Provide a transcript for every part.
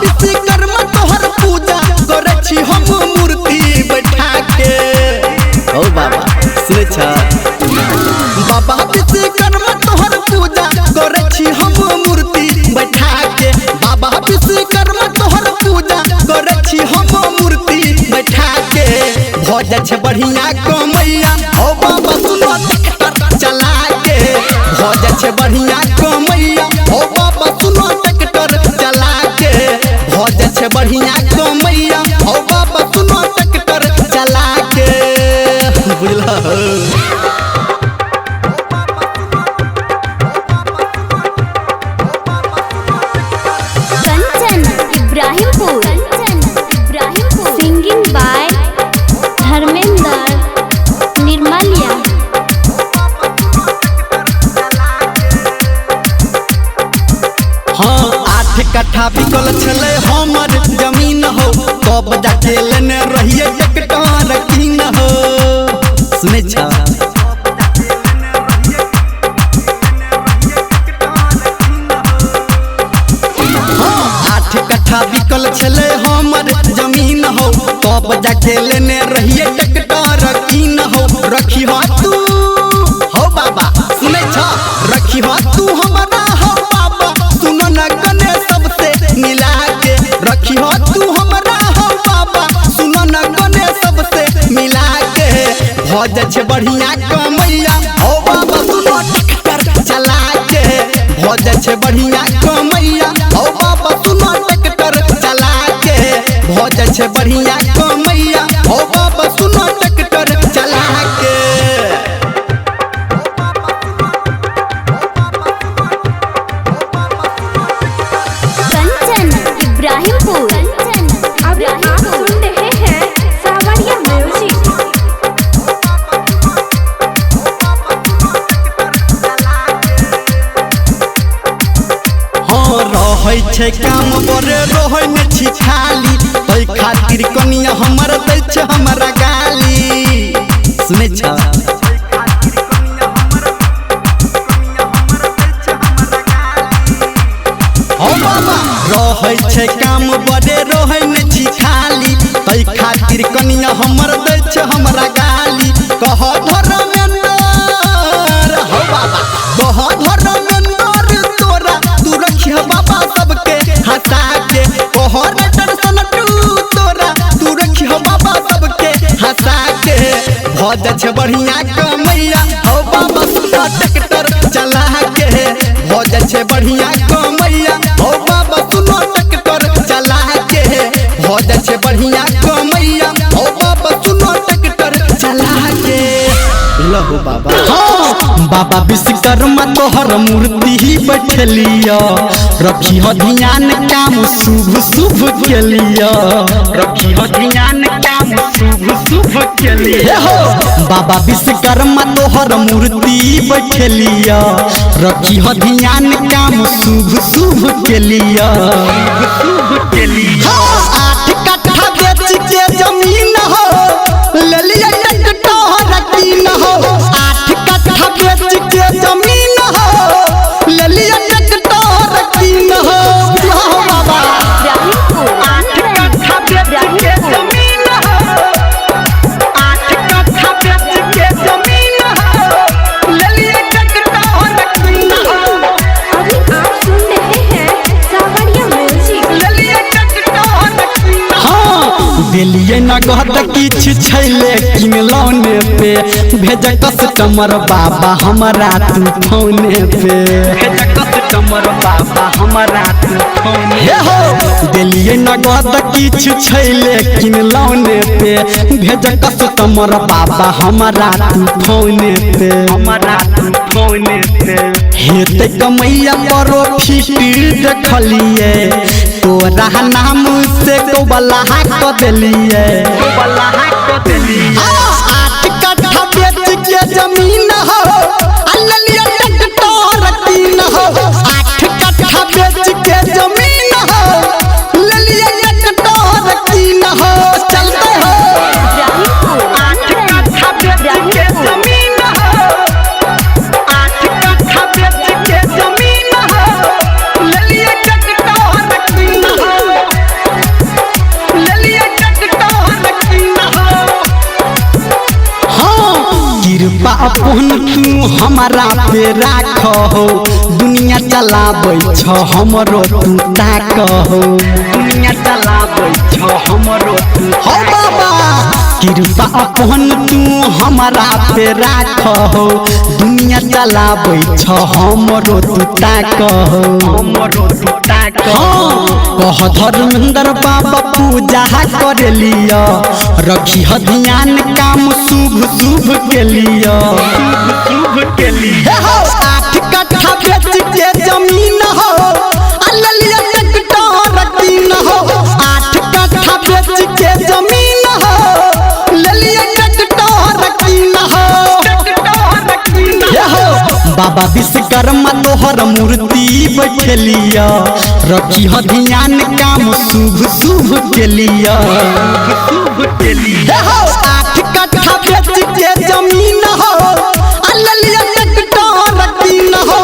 विश्वकर्मा तोहर पूजा करे छी हम मूर्ति बैठा के। ओ बाबा सुने छ बाबा विश्वकर्मा तोहर पूजा करे छी हम मूर्ति बैठा के। बाबा विश्वकर्मा तोहर पूजा करे छी हम मूर्ति बैठा के। हो जा छे बढ़िया कमैया ओ बाबा सुनो ट्रैक्टर चला के। हो जा छे बढ़िया कमैया ओ बाबा सुनो ट्रैक्टर चला के। हो जा छे बढ़िया कमैया ओ बाबा सुनो ट्रैक्टर चला के। बुझला कंचन इब्राहिमपुर सिंगिंग बाय धर्मेंद्र निर्मलिया। हाँ 8 कट्ठा बिकल छले हमर जमीन हो। कब जाके लेने रहिए ट्रैक्टर कीन हो। सुने छ हाँ 8 कट्ठा बिकल छले हमर जमीन हो। कब जाके लेने रहिए ट्रैक्टर कीन हो। रखी हो तू हो बाबा सुने छ रखी हो तू हमारा हो बाबा सुनो न गने सबसे मिला के। रखी हो तू हमारा हो बाबा सुनो न गने सबसे मिला के। हो जा छे बढ़िया कमैया हो बाबा सुनो ट्रैक्टर चला के। हो जा छे बढ़िया कमैया हो बाबा सुनो ट्रैक्टर चला के। हो जा छे बढ़िया कमैया हो बाबा सुनो ट्रैक्टर चला के। कंचन इब्राहिमपुर अभी आप सुन रहे हैं सावरिया म्यूजिक। हाँ रहै छे काम बड़े रहै ने छी खाली। तै खातिर कनिया हमर दै छे हमरा गाली। सुने छ ओ बाबा रहै छे काम बड़े रहै ने छी खाली। तै खातिर कनिया हमर दै छे हमरा गाली। कह धर्मेंद्र हो बाबा कह धर्मेंद्र तोरा तू रखिया बाबा सबके हंसा के। कह दर्शन तोरा तू रखिया बाबा सबके हंसा के। हो जा छे बढ़िया कमैया हो बाबा सुनो ट्रैक्टर चला के। हो जा छे बढ़िया कमैया हो बाबा सुनो ट्रैक्टर चला के। हो जा छे बढ़िया कमैया हो बाबा सुनो ट्रैक्टर चला के। लहो बाबा हाँ बाबा विश्वकर्मा तोहर मूर्ति ही बैठलिया। रखी हो ध्यान काम शुभ शुभ के लिया। रखी हो ध्यान काम शुभ शुभ के लिया। हो बाबा विश्वकर्मा तोहर मूर्ति बैठलिया। रखी हो ध्यान काम शुभ शुभ के लिया। शुभ के लिया 8 कट्ठा बेच के जमीन हो ले लिया ट्रैक्टर कीन हो। 8 कट्ठा बेच के जमीन हो ले लिया ट्रैक्टर कीन हो। बाबा 8 कट्ठा बेच के जमीन हो। 8 कट्ठा बेच के जमीन हो ले लिया ट्रैक्टर कीन हो। अभी आप सुन रहे हैं सावरिया म्यूजिक। ले लिया ट्रैक्टर कीन हाँ देलिए नगद किछु छैले किन लौने पे। भेज कस्टमर बाबा हमरा तू फोने पे। भेज कस्टमर बाबा हमरा तू फोने हे हो देलिए नगद किछु छैले किन लौने पे। भेज कस्टमर बाबा हमरा तू फोने पे। हमरा तू फोने पे हेते कमैया करो फिट देखलिए। तोरा नाम से कोबला क देलिए। कोबला क देलिए 8 कट्ठा बेच के जमीन हो अल्लिया ट्रैक्टर कीन हो। 8 कट्ठा बेच के जमीन हो ललिया ट्रैक्टर कीन हो। चलते हो 8 कट्ठा बेच के जमीन हो। 8 कट्ठा बेच के जमीन हो ललिया ट्रैक्टर कीन हो। हमारा पे राख हो दुनिया चलाबै छ हमरो तू ताक हो दुनिया चलाबै छ हमरो तू हो बाबा कृपा अपन तू हमारा पे राख हो दुनिया चलाबै छ हमरो तू ताक हो हमरो तू ताक हो कह धर्मेंद्र बाबा पूजा कर लिया रखी ह ध्यान काम शुभ शुभ के लिया शुभ के लिया 8 कट्ठा बेच के जमीन हो अल्लिया ट्रैक्टर कीन हो 8 कट्ठा बेच के जमीन हो ललिया ट्रैक्टर कीन हो बाबा विश्वकर्मा तोहर मूर्ति बैठलिया रखी ह ध्यान काम शुभ शुभ के लिया शुभ के लिया 8 कट्ठा बेच के जमीन हो अल्लिया ट्रैक्टर कीन हो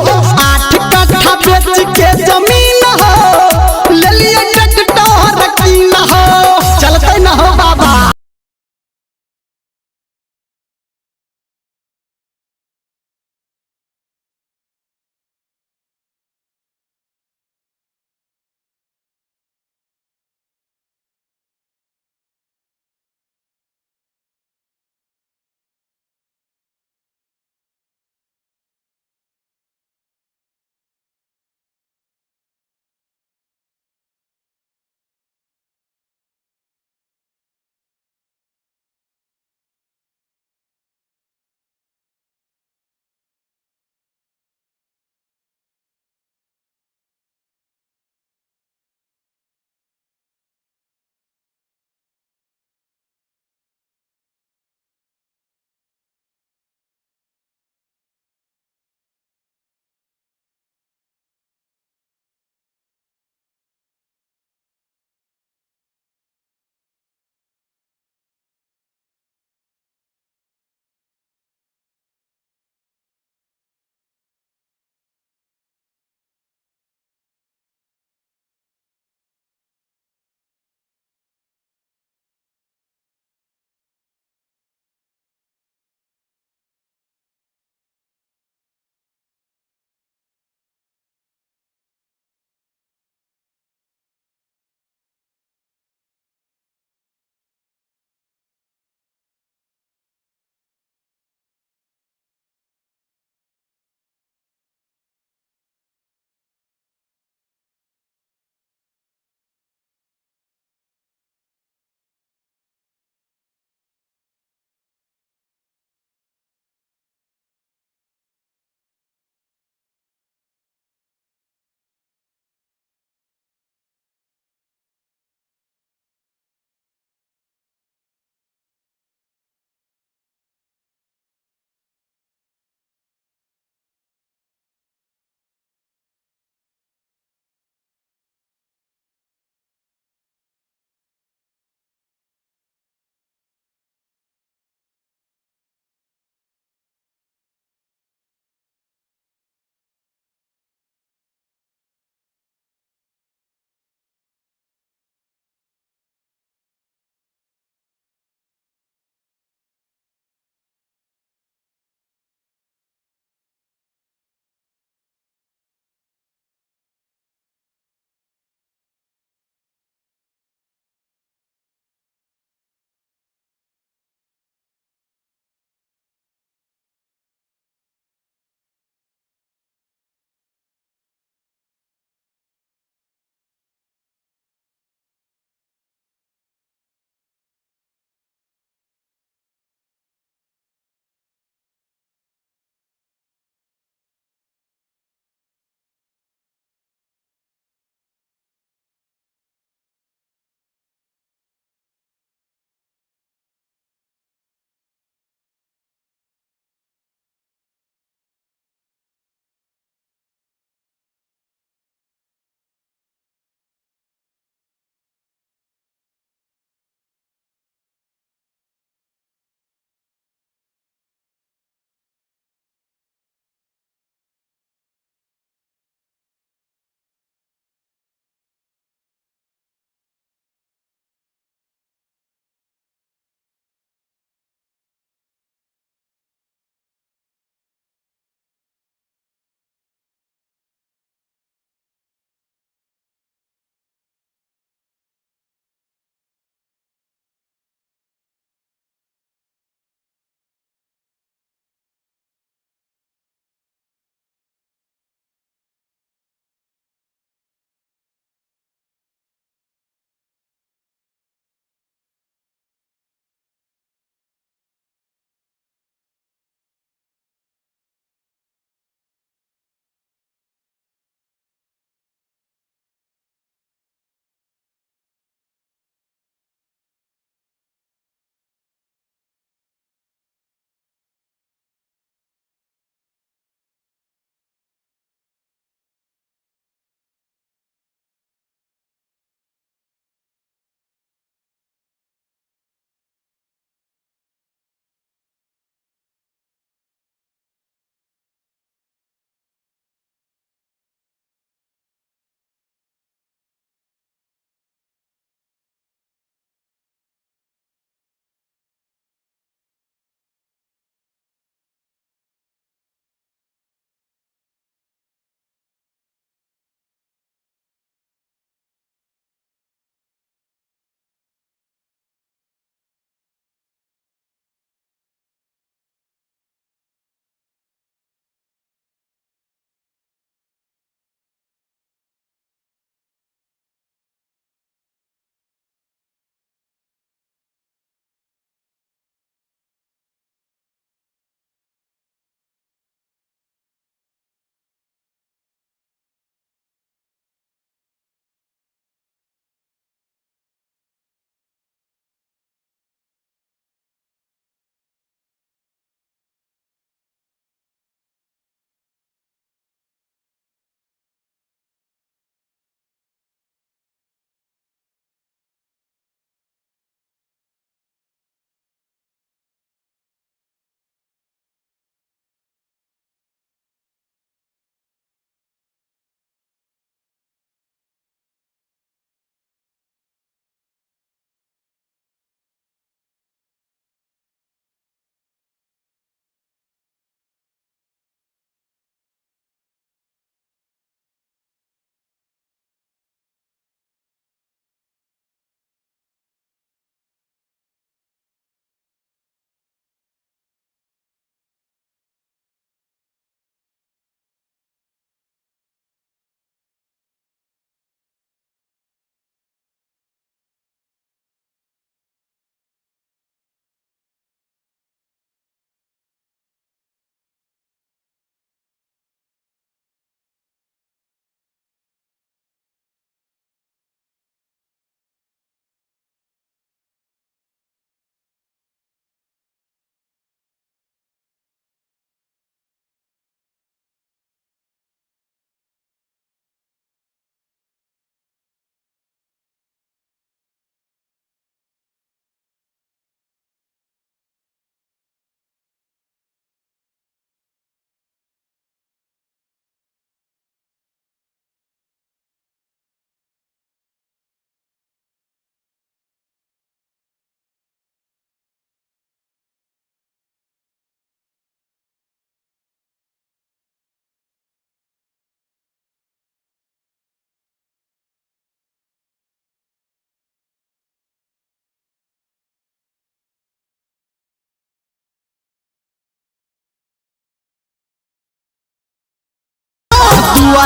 8 कट्ठा बेच के जमीन हो ललिया ट्रैक्टर कीन हो चलते न हो बाबा।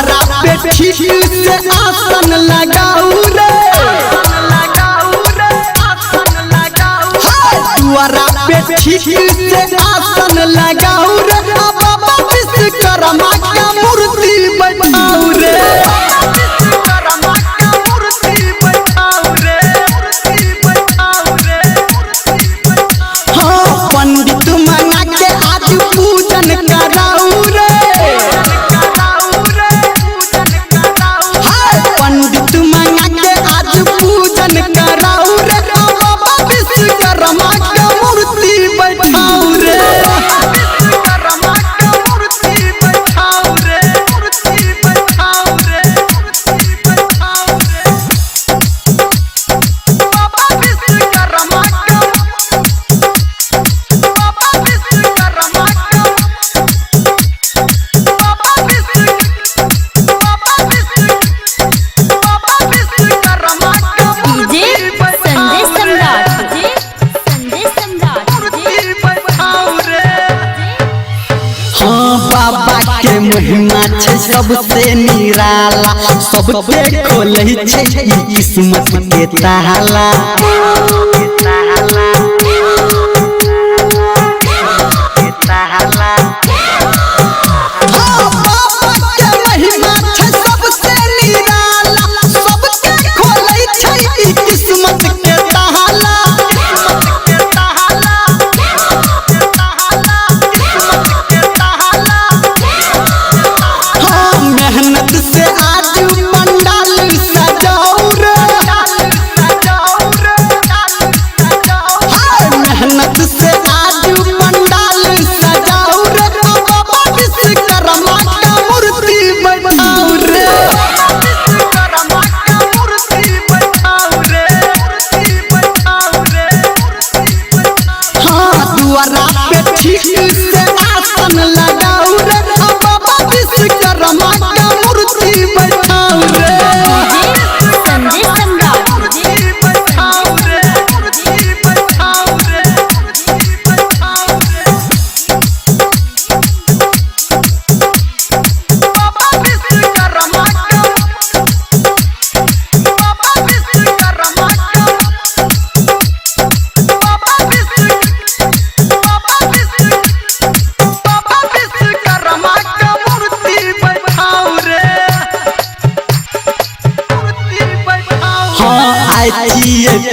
दुआरा पे ठीक से आसन लगाऊ रे दुआरा पे ठीक से आसन लगाऊ रे बाबा विश्वकर्मा का मूर्ति बैठाऊ रे हाँ पंडित मना के आज पूजन कराऊ रे पंडित मना के आज पूजन कराऊ रे बाबा विश्वकर्मा का मूर्ति बैठाऊ रे महिमा छै सबसे निराला सबके खोलै छै किस्मत के ताला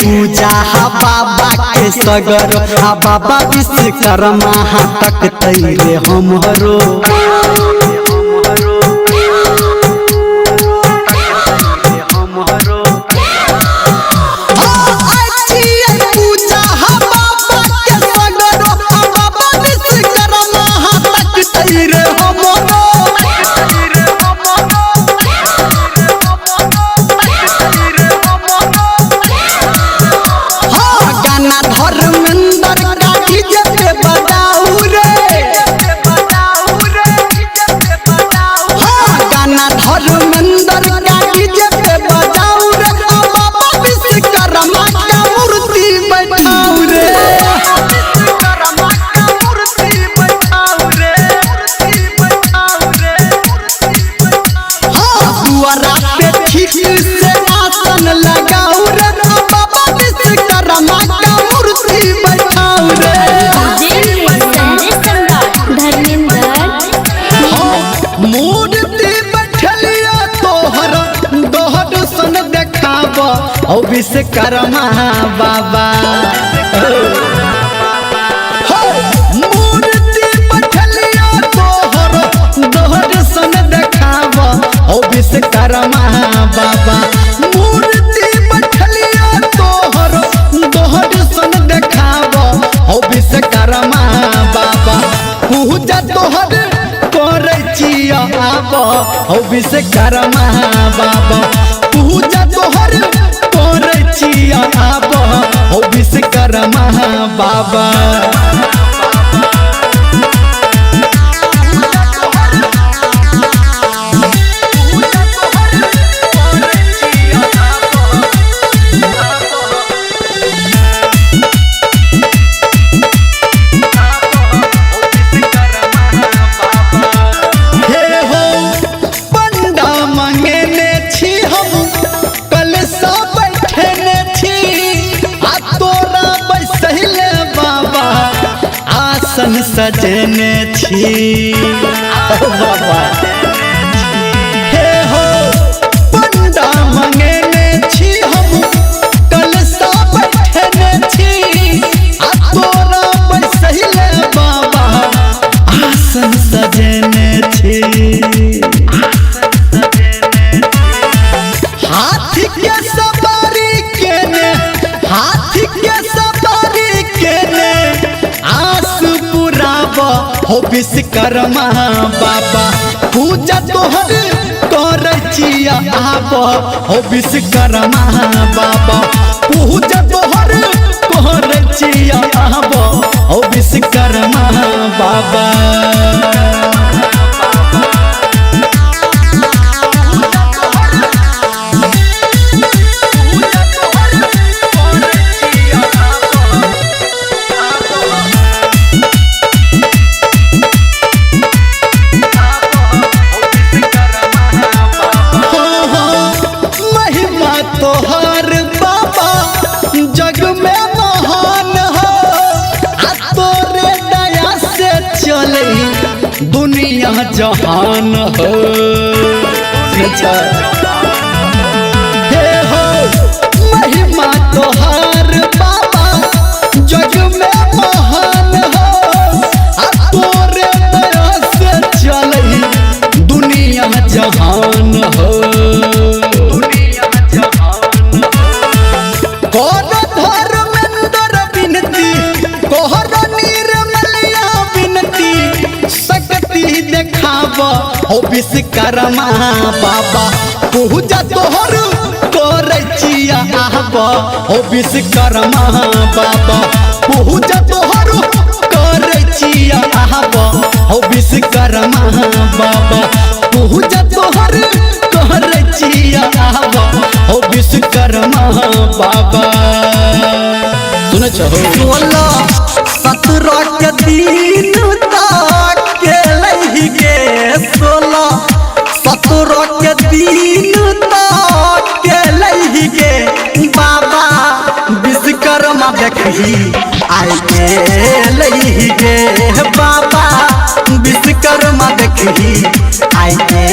पूजा बाबा के सगर बाबा विश्वकर्मा तक तैरे हमरो विश्वकर्मा बाबा मूर्ति बैठलिया तोहर दोहर सन देखाब विश्वकर्मा बाबा मूर्ति बैठलिया तोहर दोहर सन देखाब विश्वकर्मा बाबा पूजा तोहर करे छिया आब विश्वकर्मा बाबा पूजा तोहर आब विश्वकर्मा बाबा सजने छी बाबा हे हो पंडा मंगेने छी हम कलसा बैठने छी आ तोरा बैसले बाबा आसन सजने छी हाथी के सवारी केने हाथी के सवारी केने आस पुराब हो विश्वकर्मा बाबा पूजा तोहर कर छिया आब हो विश्वकर्मा बाबा पूजा तोहर कर छिया आब हो विश्वकर्मा बाबा तोहर बाबा जग में महान हो आ तोरे दया से चले दुनिया जहान हो हे हो महिमा तोहर बाबा जग में महान हो आ तोरे दया से चले दुनिया जहान हो हो विश्वकर्मा बाबा पूजा तोहर कर छिया आब हो विश्वकर्मा बाबा पूजा तोहर कर छिया आब हो विश्वकर्मा बाबा पूजा तोहर कर छिया आब हो विश्वकर्मा बाबा सुन छहो 16-17 के दिन तक के 16-17 के दिन तक के बाबा विश्वकर्मा देखी आए के लही गे बाबा विश्वकर्मा देखी आए के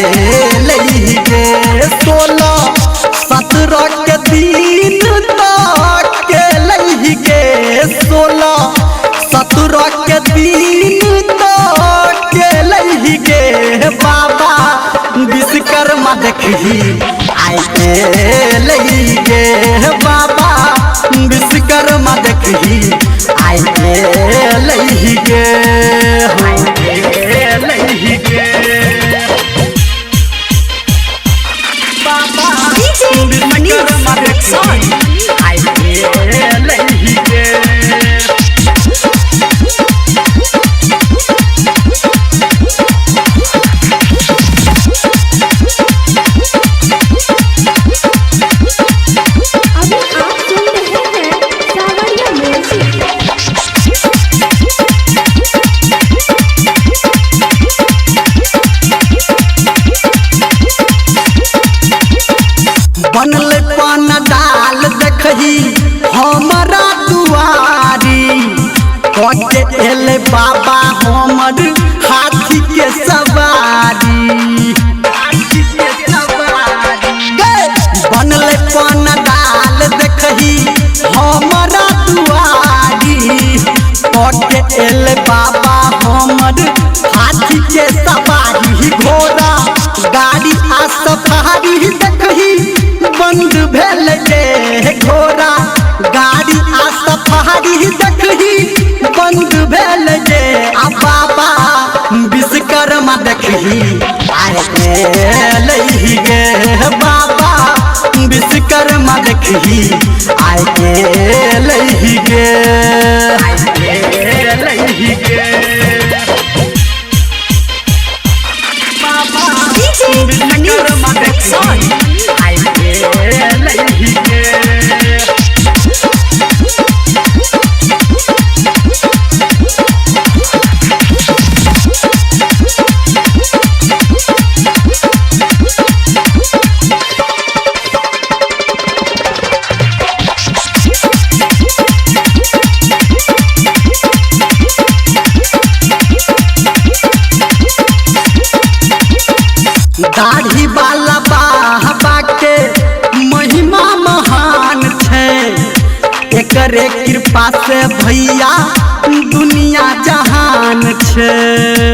लही गे 16-17 के दिन तक के लही गे 16-17 के दिन तक के लही गे बाबा विश्वकर्मा देखी आए के लही गे बाबा विश्वकर्मा देखी आए के लही गे लही गे बाबा विश्वकर्मा देखी आए के लही गे बनल पान डाल देखही हमारा दुआरी कटे एले बाबा हमर हाथी के सवारी बनल पान डाल देखही हमारा दुआरी कटे एले बाबा हमर हाथी के सवारी घोड़ा गाड़ी आ सफारी देखही बंद भेल गे घोड़ा गाड़ी आ सफारी देखही बंद भेल गे आ बाबा विश्वकर्मा देखही आए के लही गे बाबा विश्वकर्मा देखही आए के लही गे लही गे बाबा विश्वकर्मा देखही आए के लही गे दाढ़ी वाला बाबा के महिमा महान छे एकरे कृपा से भैया दुनिया जहान छे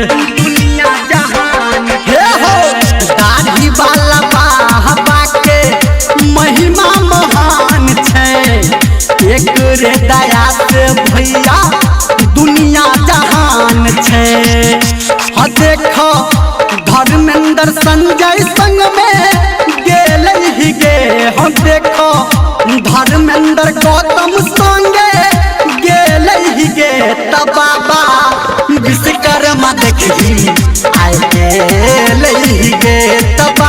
दुनिया जहान हे हो दाढ़ी वाला बाबा के महिमा महान छे एकरे दया से भैया दुनिया जहान छे ह देखो धर्मेंद्र संजय संग में गेल ही गे हम देखो धर्मेंद्र गौतम संगे गेल ही गे तब बाबा विश्वकर्मा देखी आए गेल ही गे तब